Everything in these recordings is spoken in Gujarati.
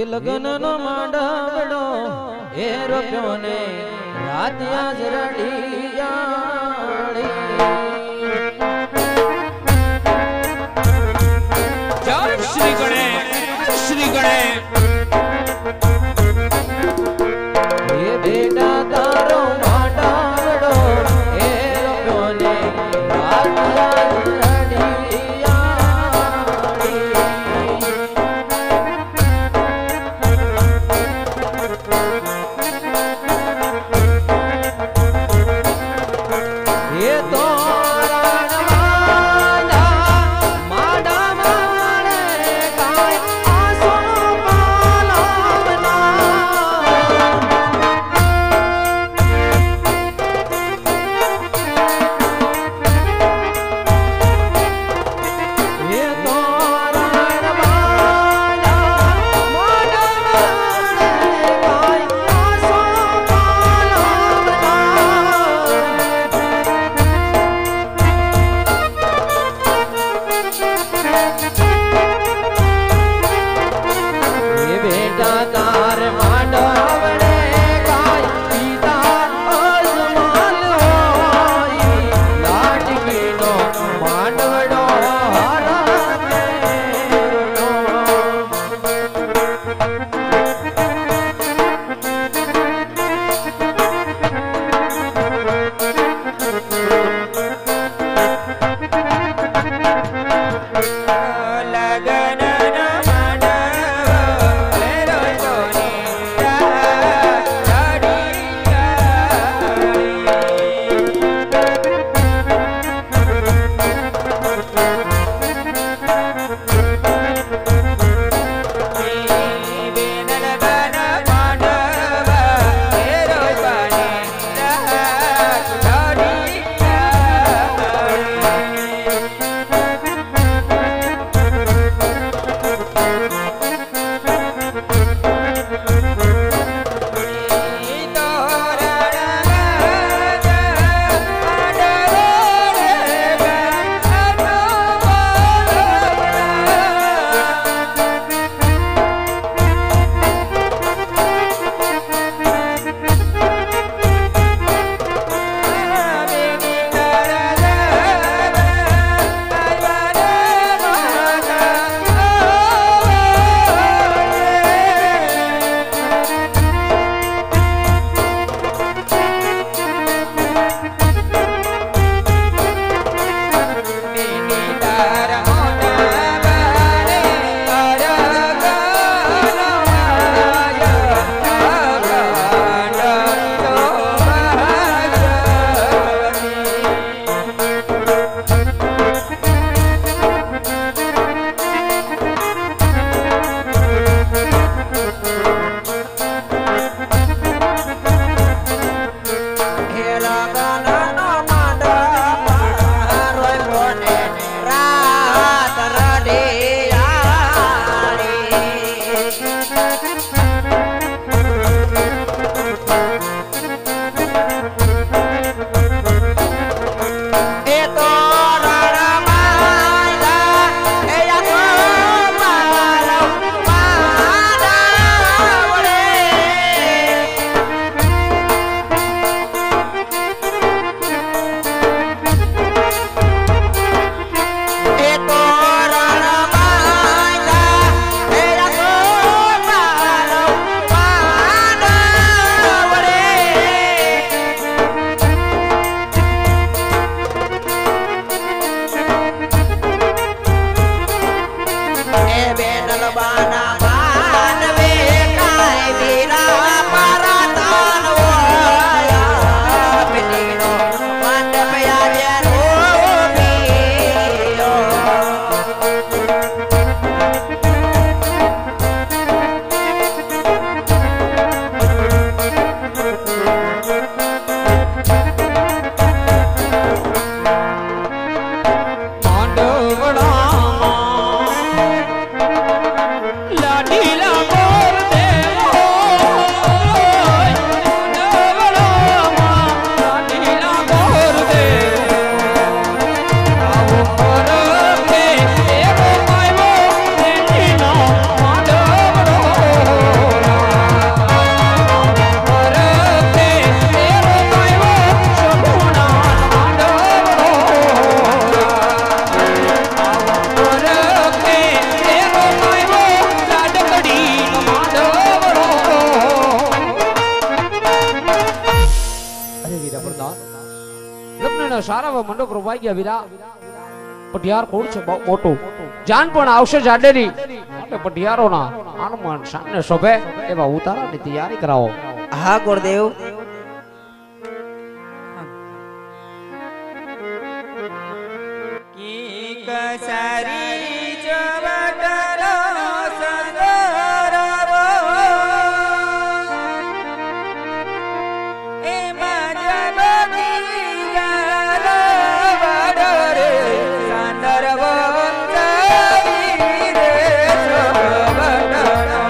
લગન નો માંડવડો એ રોપ્યો ને રાત આજ રડિયાળી જય શ્રી ગણેશ શ્રી ગણેશ એ બેટા તારો માંડવડો એ રોપ્યો ને રાત આજ ને સારા મંડપ રોવાઈ ગયા વીરા પટિયાર કોણ છે બહુ મોટું જાન પણ આવશે જાડેરી એટલે પટિયારોના આનમાન સામને શોભે એવા ઉતારાની તૈયારી કરાવો હા ગુરુદેવ કી કસારી જવટરો સંગરવો એ માજબતી ગારો વડરે સંદરવો જઈ રે જવટરો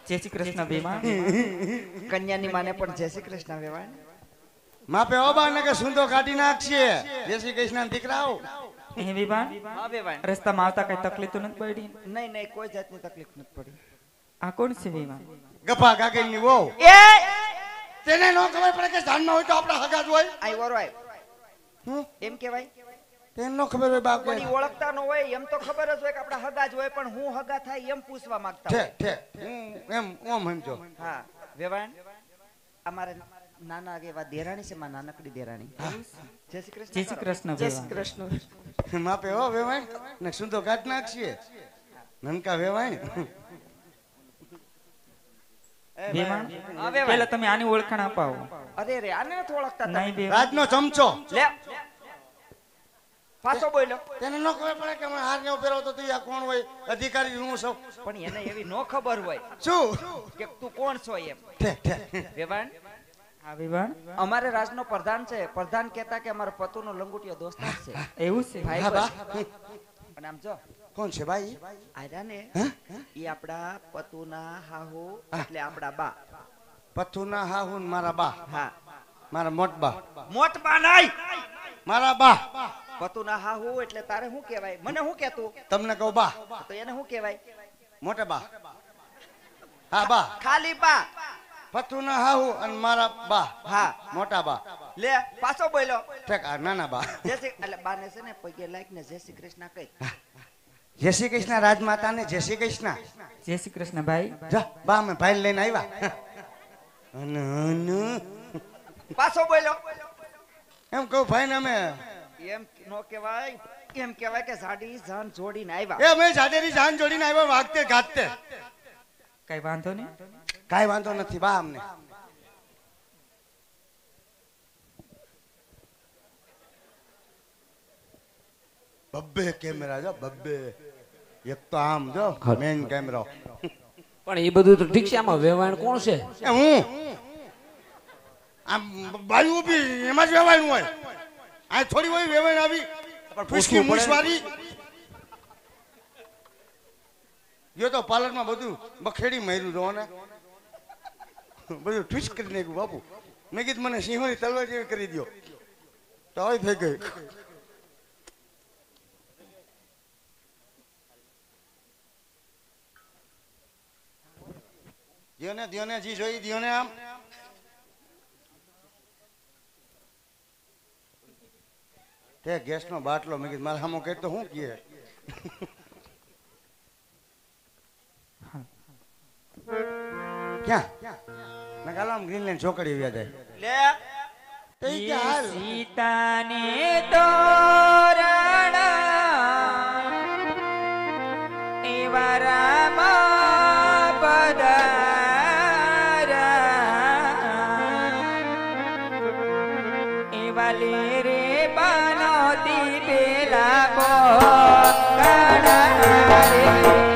જય શ્રી કૃષ્ણ ભીમા કન્યાની માને પણ જય શ્રી કૃષ્ણ વેવાણ માપે ઓબા ને કે સુંદો કાઢી નાખશે જય શ્રી કૃષ્ણ દીકરાઓ હે વિવાન હા વેવાણ રસ્તામાં આવતા કઈ તકલીફ તો નથી પડી નહીં નહીં કોઈ જાતની તકલીફ નથી પડી આ કોણ છે વિવાન ગફા કાકી ની વહુ એ તેને નો ખબર પડે કે જાનમાં હોય તો આપણા હગા જ હોય આઈ વરો આય હમ? એમ કેવાય તેને નો ખબર હોય બાપ કોઈ ઓળખતા ન હોય એમ તો ખબર જ હોય કે આપણા હગા જ હોય પણ હું હગા થાય એમ પૂછવા માંગતા ઠે હોય ઠે હું એમ ઓમ સમજો હા વેવાણ અમારે નાના એવા દેરાણી છે માં નાનકડી દેરાણી જય શ્રી કૃષ્ણ જય શ્રી કૃષ્ણ જય શ્રી વિવાન કૃષ્ણ માપે હો વેવાય ને સુંદો કાઢી નાખશે નનકા વેવાય વિવાન હા વેવાણ પહેલા તમે આની ઓળખાણ અપાવો અરે રે આને નથી ઓળખતા તમે. નહીં વિવાન રાજનો ચમચો લે પાછો બોલ્યો તેને નો ખબર પડે કે હાર ને પહેરવતો તું આ કોણ હોય અધિકારી હું છું પણ એને એવી નો ખબર હોય શું કે તું કોણ છો એમ ઠે ઠે વેવાણ હા વિવાન અમારે રાજનો પ્રધાન છે પ્રધાન કહેતા કે અમારો પતુનો લંગુટિયો દોસ્તાર છે એવું છે ભાઈ હા બા પણ આમ જો કોણ છે ભાઈ આર્યા ને હા? ઈ આપડા પતુના હાહુ એટલે આપડા બા પથુના હાહુ ને મારા બા હા મારા મોટ બા મોટ બા નહીં મારા બા પતુના હાહુ એટલે તારે શું કહેવાય મને શું કહેતું તમને કહું બા તો એને શું કહેવાય મોટા બા હા બા ખાલી બા પથુના હાહુ અને મારા બા હા મોટા બા લે પાછો બોલ્યો ઠેક આ નાના બા જય શ્રી એટલે બાને છે ને પગે લાઈક ને જય શ્રી કૃષ્ણ કઈ જય શ્રી કૃષ્ણ રાજમાતા ને જય શ્રી કૃષ્ણ જય શ્રી કૃષ્ણ ભાઈ જા બા અમે ભાઈ લઈને આવ્યા અન, અન. પાછો બોલ્યો એમ કહું ભાઈ ને અમે એમ નો કહેવાય એમ કહેવાય કે સાડી જાન જોડીને આવ્યા એ અમે જાડેરી જાન જોડીને આવ્યા વાગતે ગાતે કઈ વાંધો નહીં કાઈ વાંધો નથી બા અમને બબ્બે કેમેરા જો બબ્બે એક તો આમ જો મેન કેમેરો પણ એ બધું તો ઠીક છે આમાં વેવાણ કોણ છે એ હું આમ બાજુ ઊભી એમાં જ વેવાણું હોય આ થોડી હોય વેવાણ આવી પૂછકી મૂછવારી યો તો પાર્લરમાં બધું બખેડી માર્યું જો ને બધું ટ્વિસ્ટ કરી નાખ્યું બાપુ મેં કીધું મને સિંહોની તલવાર જેવી કરી દો તો હવે થઈ ગઈ દિયોને જી જોઈ દિયોને આમ તે ગેસ નો બાટલો મેં કીધું મારા સામો કહે તો શું કહે ક્યાં મેં કાલો આમ ગ્રીનલેન્ડ ચોકડી વ્યા જાય લે તો ઈ કે હાલ સીતાને તોરણ એવા રામ પધાર્યા એવા લે રે બાનોતી પેલા રે